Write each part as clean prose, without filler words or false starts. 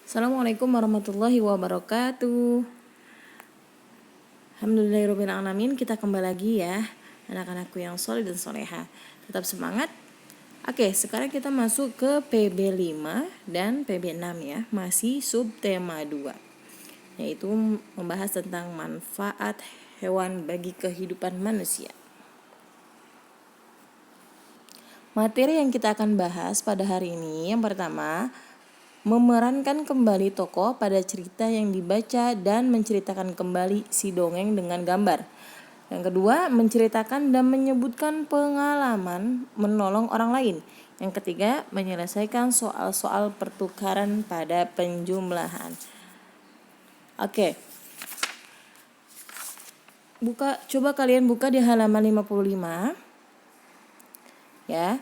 Assalamualaikum warahmatullahi wabarakatuh. Alhamdulillahirrahmanirrahim. Kita kembali lagi ya, anak-anakku yang soleh dan soleha. Tetap semangat. Oke, sekarang kita masuk ke PB 5 dan PB 6 ya. Masih subtema 2, yaitu membahas tentang manfaat hewan bagi kehidupan manusia. Materi yang kita akan bahas pada hari ini, yang pertama, memerankan kembali tokoh pada cerita yang dibaca dan menceritakan kembali si dongeng dengan gambar. Yang kedua, menceritakan dan menyebutkan pengalaman menolong orang lain. Yang ketiga, menyelesaikan soal-soal pertukaran pada penjumlahan. Oke. Coba kalian buka di halaman 55. Ya.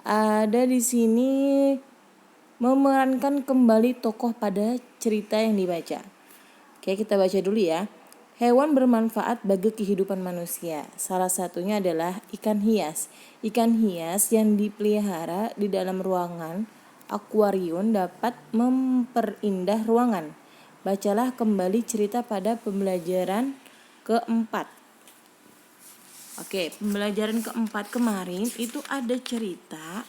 Ada di sini memerankan kembali tokoh pada cerita yang dibaca. Oke, kita baca dulu ya. Hewan bermanfaat bagi kehidupan manusia. Salah satunya adalah ikan hias. Ikan hias yang dipelihara di dalam ruangan akuarium dapat memperindah ruangan. Bacalah kembali cerita pada pembelajaran keempat. Oke, pembelajaran keempat kemarin itu ada cerita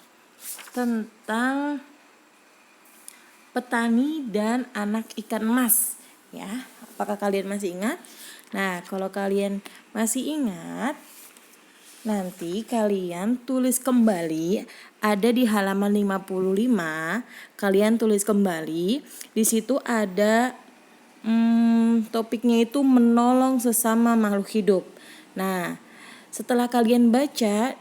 tentang petani dan anak ikan emas ya. Apakah kalian masih ingat? Nah, kalau kalian masih ingat, nanti kalian tulis kembali, ada di halaman 55. Kalian tulis kembali. Di situ ada topiknya itu menolong sesama makhluk hidup. Nah, setelah kalian baca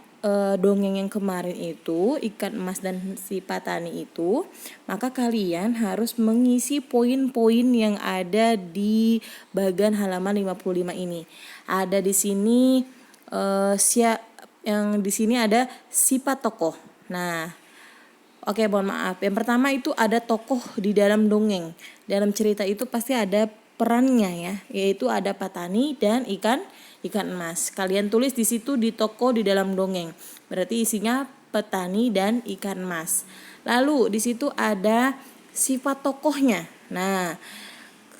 dongeng yang kemarin itu, ikan emas dan si petani itu, maka kalian harus mengisi poin-poin yang ada di bagian halaman 55 ini. Ada di sini yang di sini ada sifat tokoh. Nah, oke, mohon maaf. Yang pertama itu ada tokoh di dalam dongeng. Dalam cerita itu pasti ada perannya ya, yaitu ada petani dan ikan emas. Kalian tulis di situ di tokoh di dalam dongeng. Berarti isinya petani dan ikan emas. Lalu di situ ada sifat tokohnya. Nah,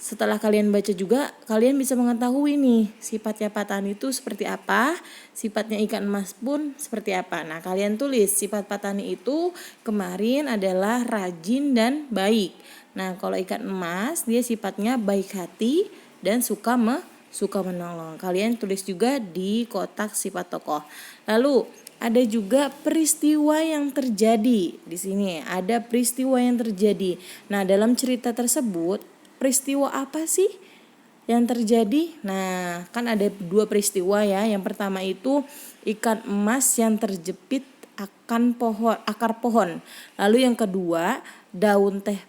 setelah kalian baca juga, kalian bisa mengetahui nih sifatnya petani itu seperti apa, sifatnya ikan emas pun seperti apa. Nah, kalian tulis sifat petani itu kemarin adalah rajin dan baik. Nah, kalau ikan emas dia sifatnya baik hati dan suka menolong. Kalian tulis juga di kotak sifat tokoh. Lalu ada juga peristiwa yang terjadi. Di sini ada peristiwa yang terjadi. Nah, dalam cerita tersebut, peristiwa apa sih yang terjadi? Nah, kan ada dua peristiwa ya. Yang pertama itu ikan emas yang terjepit akar pohon. Lalu yang kedua, daun teh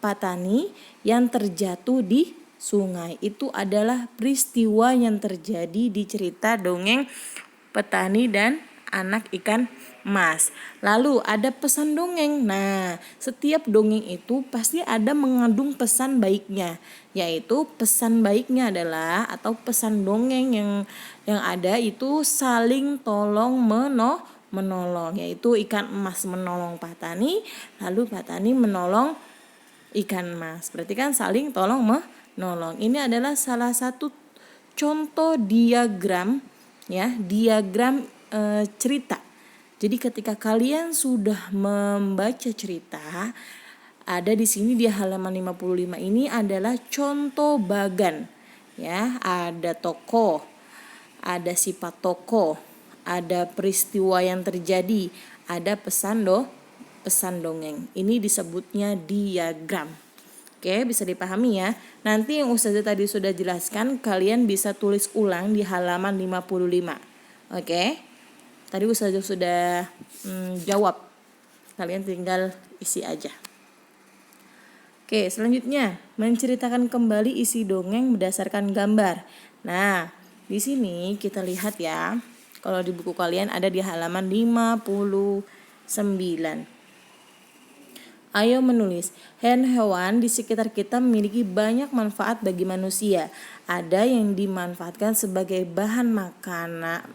petani yang terjatuh di sungai. Itu adalah peristiwa yang terjadi di cerita dongeng petani dan anak ikan emas. Lalu ada pesan dongeng. Nah, setiap dongeng itu pasti ada mengandung pesan baiknya, yaitu pesan baiknya adalah atau pesan dongeng yang ada itu saling tolong menolong, yaitu ikan emas menolong petani, lalu petani menolong ikan emas. Berarti kan saling tolong menolong. Ini adalah salah satu contoh diagram ya, diagram cerita. Jadi ketika kalian sudah membaca cerita, ada di sini di halaman 55 ini adalah contoh bagan ya, ada tokoh, ada sifat tokoh, ada peristiwa yang terjadi, ada pesan dongeng. Ini disebutnya diagram. Oke, bisa dipahami ya. Nanti yang Ustazah tadi sudah jelaskan, kalian bisa tulis ulang di halaman 55. Oke. Tadi Ustazah sudah jawab. Kalian tinggal isi aja. Oke, selanjutnya menceritakan kembali isi dongeng berdasarkan gambar. Nah, di sini kita lihat ya. Kalau di buku kalian ada di halaman 59. Ayo menulis. Hewan di sekitar kita memiliki banyak manfaat bagi manusia. Ada yang dimanfaatkan sebagai bahan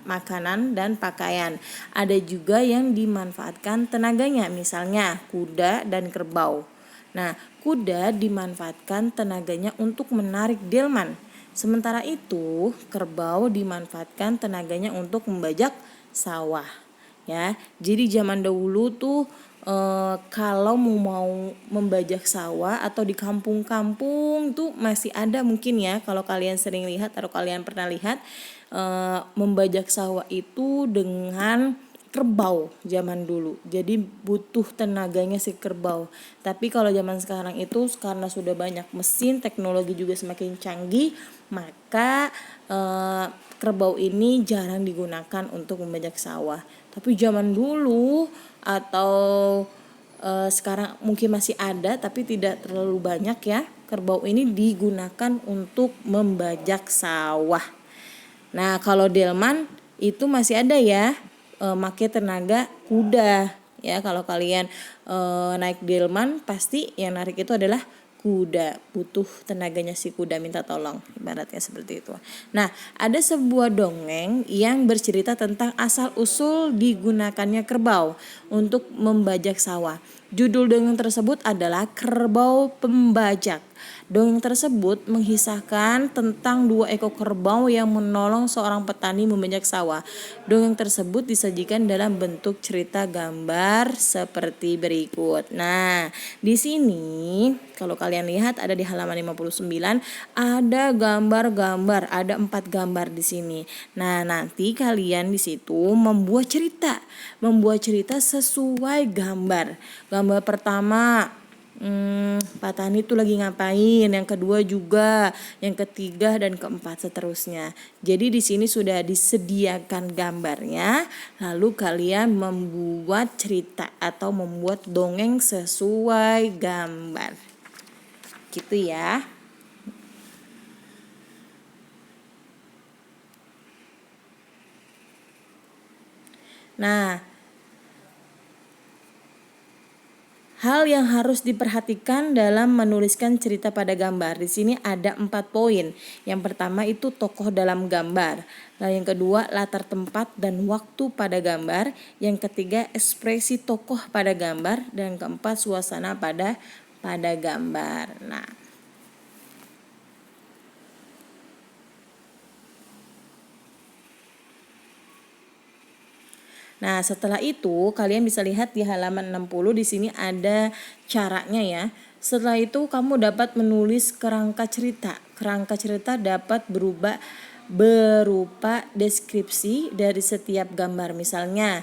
makanan dan pakaian. Ada juga yang dimanfaatkan tenaganya, misalnya kuda dan kerbau. Nah, kuda dimanfaatkan tenaganya untuk menarik delman. Sementara itu, kerbau dimanfaatkan tenaganya untuk membajak sawah. Ya, jadi zaman dahulu tuh kalau mau membajak sawah atau di kampung-kampung tuh masih ada mungkin ya, kalau kalian sering lihat atau kalian pernah lihat membajak sawah itu dengan kerbau zaman dulu. Jadi butuh tenaganya si kerbau. Tapi kalau zaman sekarang itu karena sudah banyak mesin, teknologi juga semakin canggih, maka kerbau ini jarang digunakan untuk membajak sawah. Tapi zaman dulu atau sekarang mungkin masih ada tapi tidak terlalu banyak ya. Kerbau ini digunakan untuk membajak sawah. Nah, kalau delman itu masih ada ya, pakai tenaga kuda. Ya, kalau kalian naik delman pasti yang narik itu adalah kuda, butuh tenaganya si kuda minta tolong, ibaratnya seperti itu. Nah, ada sebuah dongeng yang bercerita tentang asal-usul digunakannya kerbau untuk membajak sawah. Judul dongeng tersebut adalah Kerbau Pembajak. Dongeng tersebut mengisahkan tentang 2 ekor kerbau yang menolong seorang petani membajak sawah. Dongeng tersebut disajikan dalam bentuk cerita gambar seperti berikut. Nah, di sini kalau kalian lihat ada di halaman 59 ada gambar-gambar, ada 4 gambar di sini. Nah, nanti kalian di situ membuat cerita sesuai gambar. Gambar pertama petani itu lagi ngapain, yang kedua juga, yang ketiga dan keempat seterusnya. Jadi di sini sudah disediakan gambarnya, lalu kalian membuat cerita atau membuat dongeng sesuai gambar. Gitu ya. Nah, hal yang harus diperhatikan dalam menuliskan cerita pada gambar. Di sini ada 4 poin. Yang pertama itu tokoh dalam gambar. Lalu yang kedua latar tempat dan waktu pada gambar. Yang ketiga ekspresi tokoh pada gambar. Dan keempat suasana pada gambar. Nah, setelah itu kalian bisa lihat di halaman 60 di sini ada caranya ya. Setelah itu kamu dapat menulis kerangka cerita. Kerangka cerita dapat berupa deskripsi dari setiap gambar. Misalnya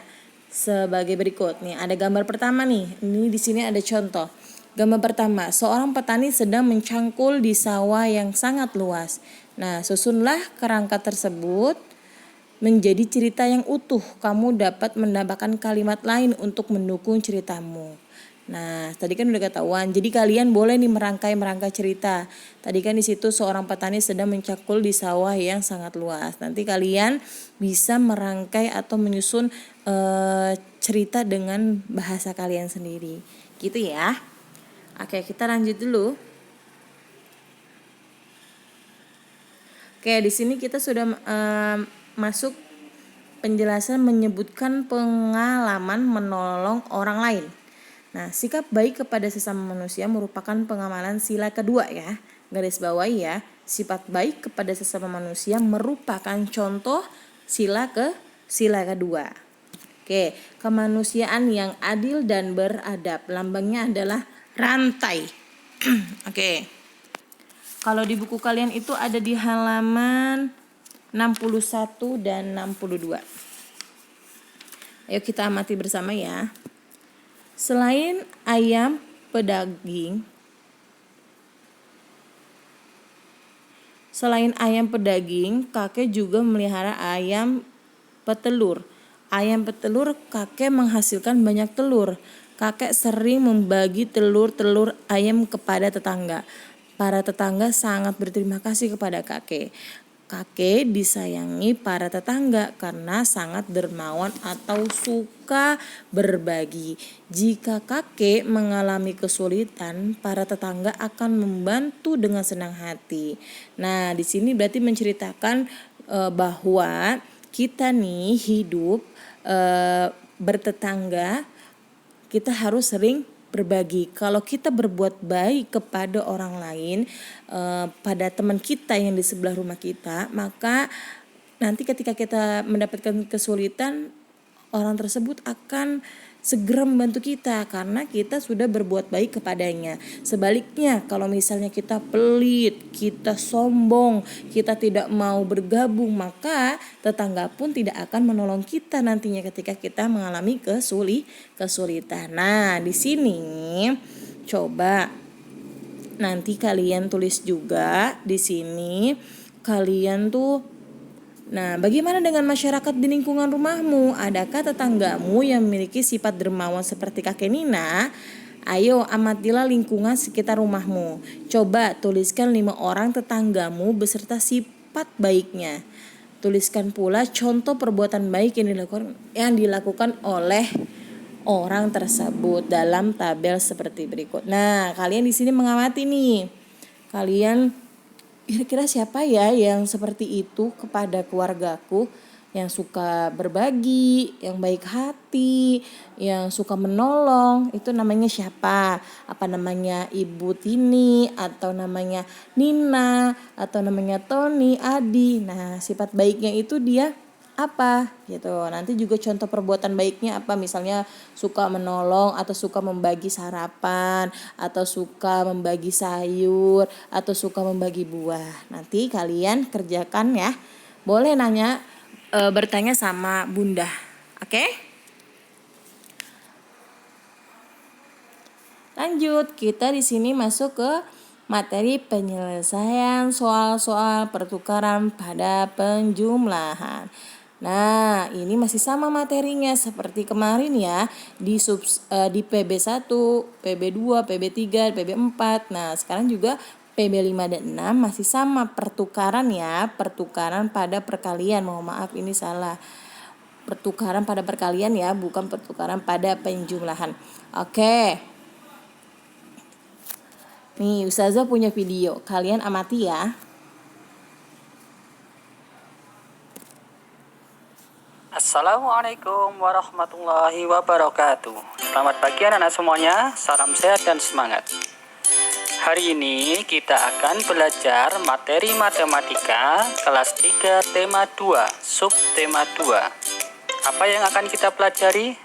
sebagai berikut nih, ada gambar pertama nih. Ini di sini ada contoh. Gambar pertama, seorang petani sedang mencangkul di sawah yang sangat luas. Nah, susunlah kerangka tersebut menjadi cerita yang utuh. Kamu dapat menambahkan kalimat lain untuk mendukung ceritamu. Nah, tadi kan udah ketahuan. Jadi kalian boleh nih merangkai cerita. Tadi kan di situ seorang petani sedang mencangkul di sawah yang sangat luas. Nanti kalian bisa merangkai atau menyusun cerita dengan bahasa kalian sendiri. Gitu ya. Oke, kita lanjut dulu. Oke, di sini kita sudah masuk penjelasan menyebutkan pengalaman menolong orang lain. Nah, sikap baik kepada sesama manusia merupakan pengamalan sila kedua ya. Garis bawahi ya, sifat baik kepada sesama manusia merupakan contoh sila kedua. Oke, kemanusiaan yang adil dan beradab. Lambangnya adalah rantai. Oke. Kalau di buku kalian itu ada di halaman 61 dan 62. Ayo kita amati bersama ya. Selain ayam pedaging, kakek juga memelihara ayam petelur. Ayam petelur kakek menghasilkan banyak telur. Kakek sering membagi telur-telur ayam kepada tetangga. Para tetangga sangat berterima kasih kepada kakek. Kakek disayangi para tetangga karena sangat dermawan atau suka berbagi. Jika kakek mengalami kesulitan, para tetangga akan membantu dengan senang hati. Nah, di sini berarti menceritakan bahwa kita hidup bertetangga, kita harus sering berbagi. Kalau kita berbuat baik kepada orang lain, pada teman kita yang di sebelah rumah kita, maka nanti ketika kita mendapatkan kesulitan, orang tersebut akan segera membantu kita karena kita sudah berbuat baik kepadanya. Sebaliknya, kalau misalnya kita pelit, kita sombong, kita tidak mau bergabung, maka tetangga pun tidak akan menolong kita nantinya ketika kita mengalami kesulitan. Nah, di sini coba nanti kalian tulis juga di sini kalian tuh. Nah, bagaimana dengan masyarakat di lingkungan rumahmu? Adakah tetanggamu yang memiliki sifat dermawan seperti kakek Nina? Ayo amatilah lingkungan sekitar rumahmu. Coba tuliskan 5 orang tetanggamu beserta sifat baiknya. Tuliskan pula contoh perbuatan baik yang dilakukan oleh orang tersebut dalam tabel seperti berikut. Nah, kalian di sini mengamati nih. Kalian kira-kira siapa ya yang seperti itu kepada keluargaku, yang suka berbagi, yang baik hati, yang suka menolong, itu namanya siapa? Apa namanya Ibu Tini, atau namanya Nina, atau namanya Tony, Adi. Nah, sifat baiknya itu dia apa gitu. Nanti juga contoh perbuatan baiknya apa, misalnya suka menolong atau suka membagi sarapan atau suka membagi sayur atau suka membagi buah. Nanti kalian kerjakan ya. Boleh bertanya sama Bunda. Oke? Lanjut, kita di sini masuk ke materi penyelesaian soal-soal pertukaran pada penjumlahan. Nah, ini masih sama materinya seperti kemarin ya, di PB1, PB2, PB3, PB4. Nah, sekarang juga PB5 dan 6 masih sama pertukaran ya, pertukaran pada perkalian. Mohon maaf ini salah. Pertukaran pada perkalian ya, bukan pertukaran pada penjumlahan. Oke. Nih, Ustazah punya video. Kalian amati ya. Assalamualaikum warahmatullahi wabarakatuh. Selamat pagi anak-anak semuanya, salam sehat dan semangat. Hari ini kita akan belajar materi matematika kelas 3 tema 2, subtema 2. Apa yang akan kita pelajari?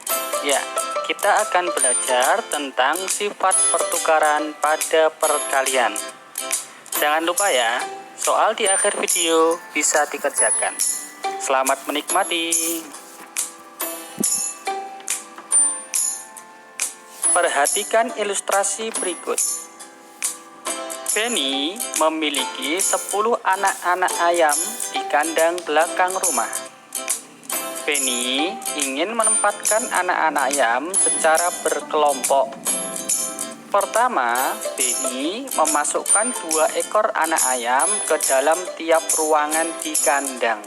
Ya, kita akan belajar tentang sifat pertukaran pada perkalian. Jangan lupa ya, soal di akhir video bisa dikerjakan. Selamat menikmati. Perhatikan ilustrasi berikut. Benny memiliki 10 anak-anak ayam di kandang belakang rumah. Benny ingin menempatkan anak-anak ayam secara berkelompok. Pertama, Benny memasukkan 2 ekor anak ayam ke dalam tiap ruangan di kandang.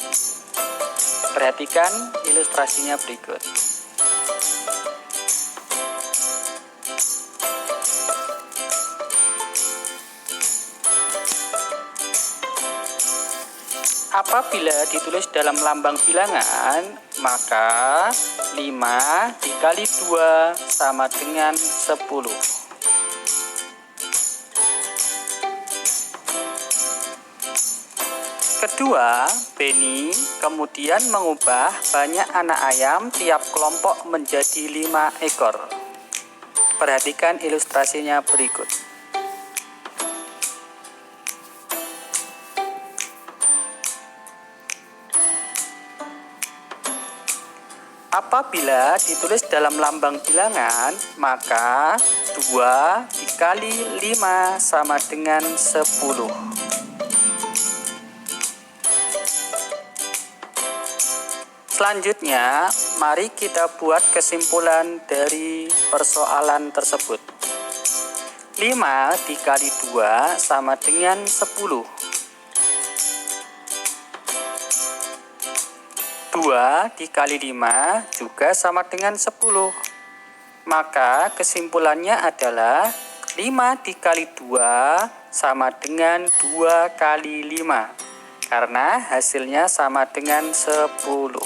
Perhatikan ilustrasinya berikut. Apabila ditulis dalam lambang bilangan, maka 5 dikali 2 sama dengan 10. Kedua, Benny kemudian mengubah banyak anak ayam tiap kelompok menjadi 5 ekor. Perhatikan ilustrasinya berikut. Apabila ditulis dalam lambang bilangan, maka 2 dikali 5 sama dengan 10. Selanjutnya, mari kita buat kesimpulan dari persoalan tersebut. 5 dikali 2 sama dengan 10. 2 dikali 5 juga sama dengan 10. Maka kesimpulannya adalah 5 dikali 2 sama dengan 2 kali 5. Karena hasilnya sama dengan 10.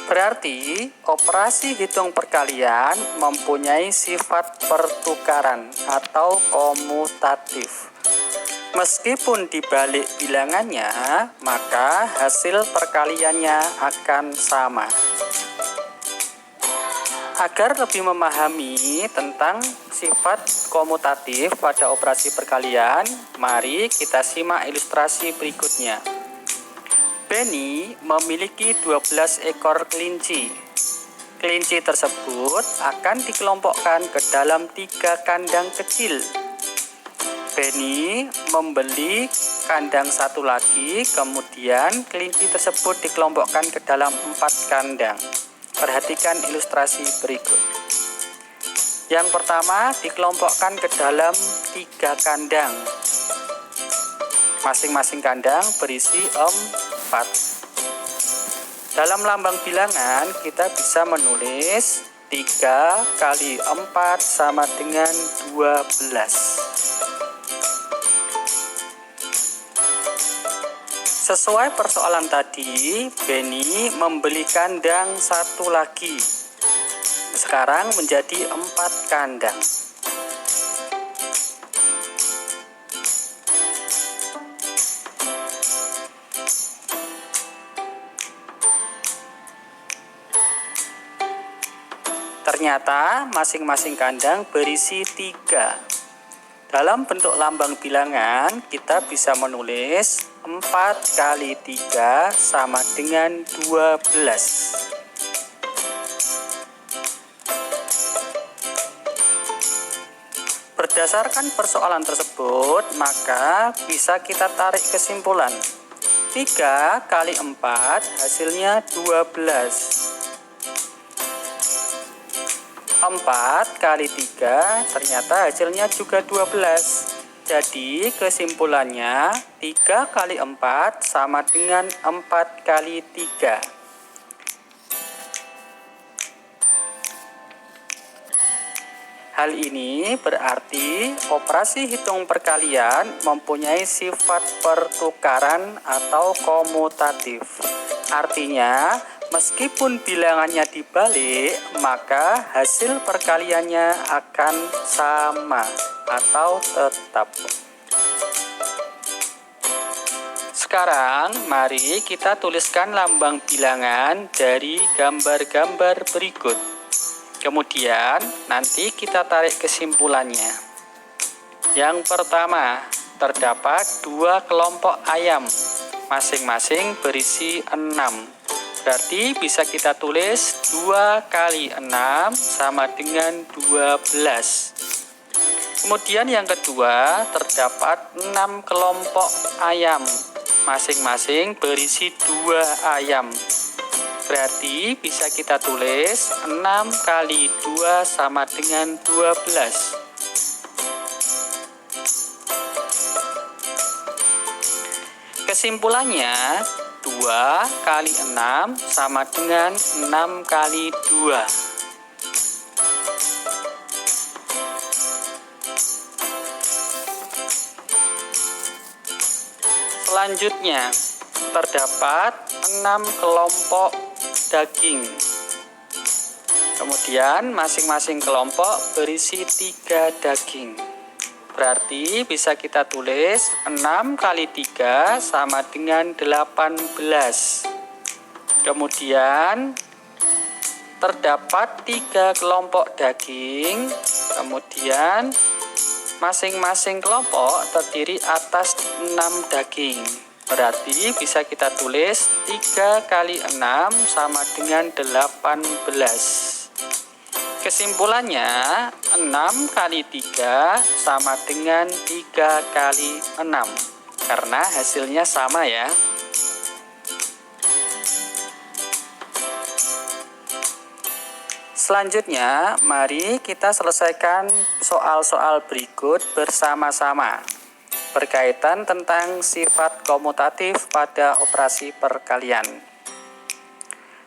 Berarti operasi hitung perkalian mempunyai sifat pertukaran atau komutatif. Meskipun dibalik bilangannya, maka hasil perkaliannya akan sama. Agar lebih memahami tentang sifat komutatif pada operasi perkalian, mari kita simak ilustrasi berikutnya. Benny memiliki 12 ekor kelinci. Kelinci tersebut akan dikelompokkan ke dalam 3 kandang kecil. Benny membeli kandang satu lagi, kemudian kelinci tersebut dikelompokkan ke dalam 4 kandang. Perhatikan ilustrasi berikut. Yang pertama dikelompokkan ke dalam 3 kandang. Masing-masing kandang berisi 4. Dalam lambang bilangan kita bisa menulis 3 kali 4 sama dengan 12. Sesuai persoalan tadi, Benny membeli kandang satu lagi. Sekarang menjadi 4 kandang. Ternyata masing-masing kandang berisi 3. Dalam bentuk lambang bilangan, kita bisa menulis 4 kali 3 sama dengan 12. Berdasarkan persoalan tersebut, maka bisa kita tarik kesimpulan. 3 kali 4 hasilnya 12. 4 kali 3 ternyata hasilnya juga 12. Jadi kesimpulannya 3 kali 4 sama dengan 4 kali 3. Hal ini berarti operasi hitung perkalian mempunyai sifat pertukaran atau komutatif. Artinya, meskipun bilangannya dibalik, maka hasil perkaliannya akan sama atau tetap. Sekarang, mari kita tuliskan lambang bilangan dari gambar-gambar berikut. Kemudian, nanti kita tarik kesimpulannya. Yang pertama, terdapat 2 kelompok ayam, masing-masing berisi 6. Berarti bisa kita tulis 2 kali 6 sama dengan 12. Kemudian yang kedua, terdapat 6 kelompok ayam, masing-masing berisi 2 ayam. Berarti bisa kita tulis 6 kali 2 sama dengan 12. Kesimpulannya, 2 kali 6 sama dengan 6 kali 2. Selanjutnya, terdapat 6 kelompok daging. Kemudian masing-masing kelompok berisi 3 daging. Berarti bisa kita tulis 6 kali 3 sama dengan 18. Kemudian terdapat 3 kelompok daging. Kemudian masing-masing kelompok terdiri atas 6 daging. Berarti bisa kita tulis 3 kali 6 sama dengan 18. Kesimpulannya, 6 kali 3 sama dengan 3 kali 6. Karena hasilnya sama ya. Selanjutnya, mari kita selesaikan soal-soal berikut bersama-sama. Berkaitan tentang sifat komutatif pada operasi perkalian.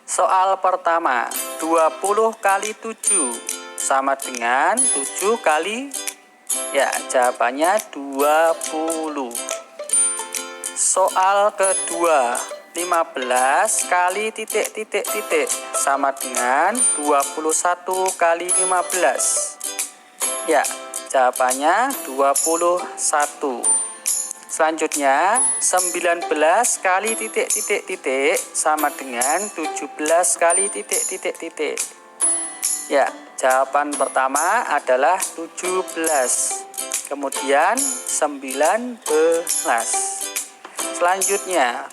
Soal pertama, 20 kali 7 sama dengan 7 kali, jawabannya 20. Soal kedua, 15 kali titik-titik-titik sama dengan 21 kali 15. Ya, jawabannya 21. Selanjutnya, 19 kali titik-titik-titik sama dengan 17 kali titik-titik-titik. Ya, jawaban pertama adalah 17. Kemudian 19. Selanjutnya,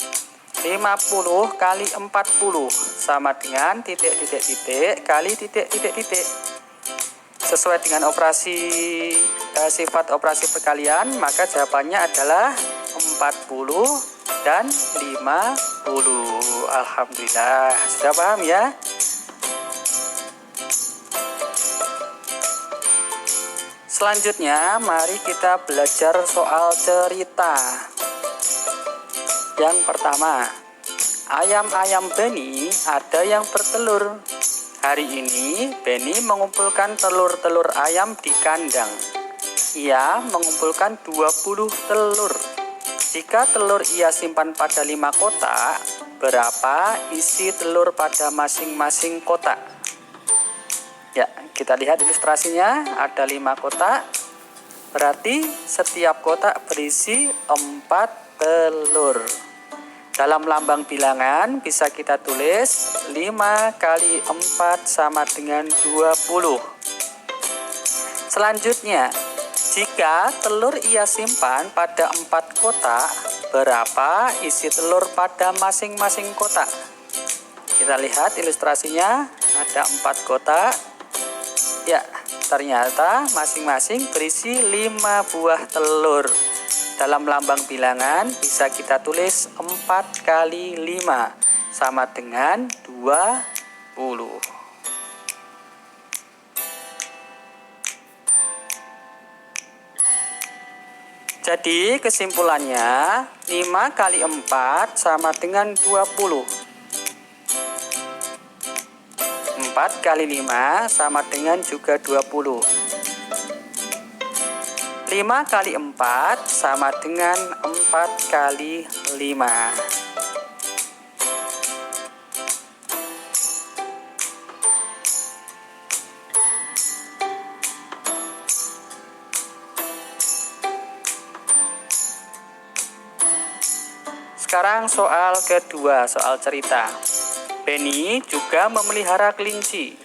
50 kali 40 sama dengan titik-titik-titik kali titik-titik-titik. Sesuai dengan sifat operasi perkalian, maka jawabannya adalah 40 dan 50. Alhamdulillah, sudah paham ya? Selanjutnya, mari kita belajar soal cerita. Yang pertama, ayam-ayam Benny ada yang bertelur. Hari ini, Benny mengumpulkan telur-telur ayam di kandang. Ia mengumpulkan 20 telur. Jika telur ia simpan pada 5 kotak, berapa isi telur pada masing-masing kotak? Ya, kita lihat ilustrasinya. Ada 5 kotak. Berarti setiap kotak berisi 4 telur. Dalam lambang bilangan bisa kita tulis 5 kali 4 sama dengan 20. Selanjutnya, jika telur ia simpan pada 4 kotak, berapa isi telur pada masing-masing kotak? Kita lihat ilustrasinya, ada 4 kotak. Ya, ternyata masing-masing berisi 5 buah telur. Dalam lambang bilangan bisa kita tulis 4 kali 5 sama dengan 20. Jadi kesimpulannya 5 kali 4 sama dengan 20. 4 kali 5 sama dengan juga 20. 5 kali 4 sama dengan 4 kali 5. Sekarang soal kedua, soal cerita. Benny juga memelihara kelinci.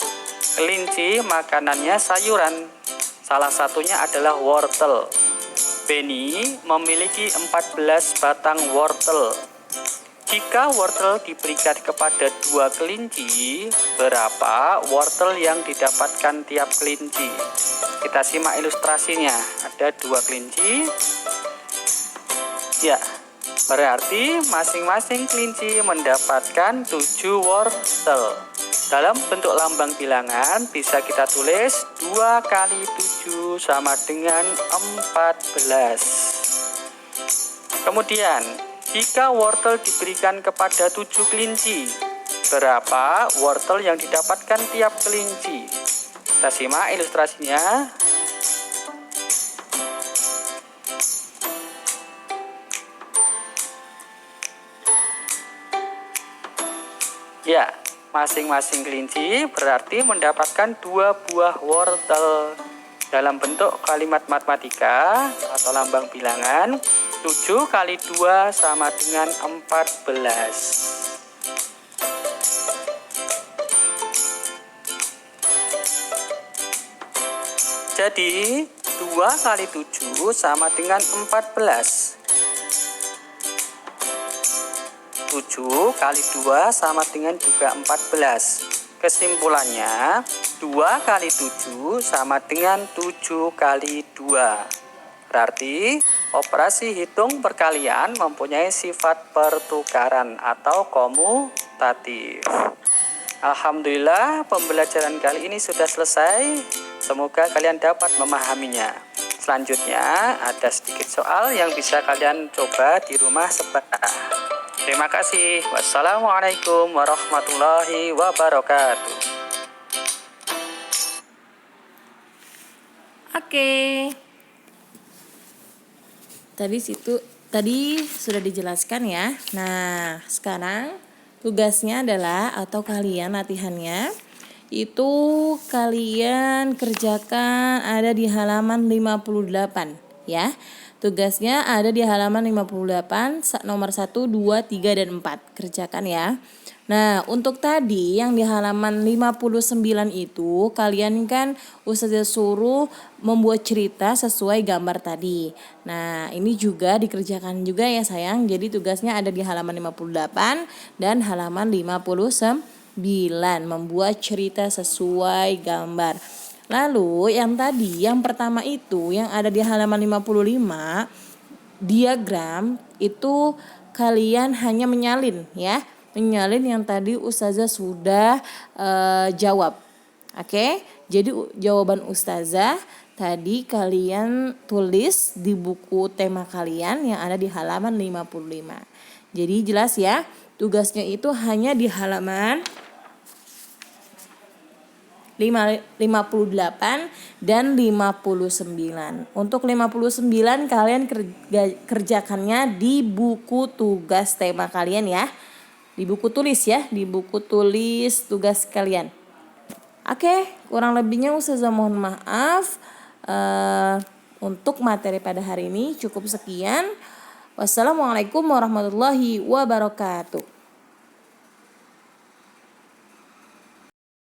Kelinci makanannya sayuran. Salah satunya adalah wortel. Benny memiliki 14 batang wortel. Jika wortel diberikan kepada 2 kelinci, berapa wortel yang didapatkan tiap kelinci? Kita simak ilustrasinya. Ada 2 kelinci. Ya, berarti masing-masing kelinci mendapatkan 7 wortel. Dalam bentuk lambang bilangan bisa kita tulis 2 kali 7 sama dengan 14. Kemudian, jika wortel diberikan kepada 7 kelinci, berapa wortel yang didapatkan tiap kelinci? Kita simak ilustrasinya. Ya, masing-masing kelinci berarti mendapatkan 2 buah wortel. Dalam bentuk kalimat matematika atau lambang bilangan, 7 kali 2 sama dengan 14. Jadi, 2 kali 7 sama dengan 14. 7 kali 2 sama dengan juga 14. Kesimpulannya, 2 kali 7 sama dengan 7 kali 2. Berarti, operasi hitung perkalian mempunyai sifat pertukaran atau komutatif. Alhamdulillah, pembelajaran kali ini sudah selesai. Semoga kalian dapat memahaminya. Selanjutnya, ada sedikit soal yang bisa kalian coba di rumah sebentar. Terima kasih. Wassalamualaikum warahmatullahi wabarakatuh. Oke. Tadi sudah dijelaskan ya. Nah, sekarang tugasnya adalah atau kalian latihannya itu kalian kerjakan ada di halaman 58 ya. Tugasnya ada di halaman 58 nomor 1, 2, 3 dan 4. Kerjakan ya. Nah, untuk tadi yang di halaman 59 itu kalian kan Ustazah suruh membuat cerita sesuai gambar tadi. Nah, ini juga dikerjakan juga ya sayang. Jadi tugasnya ada di halaman 58 dan halaman 59 membuat cerita sesuai gambar. Lalu yang tadi yang pertama itu yang ada di halaman 55 diagram itu kalian hanya menyalin ya. Menyalin yang tadi Ustazah sudah jawab. Oke, jadi jawaban Ustazah tadi kalian tulis di buku tema kalian yang ada di halaman 55. Jadi jelas ya, tugasnya itu hanya di halaman 58 dan 59. Untuk 59 kalian kerjakannya di buku tugas tema kalian ya. Di buku tulis ya, di buku tulis tugas kalian. Oke, kurang lebihnya Ustazah mohon maaf. Untuk materi pada hari ini cukup sekian. Wassalamualaikum warahmatullahi wabarakatuh.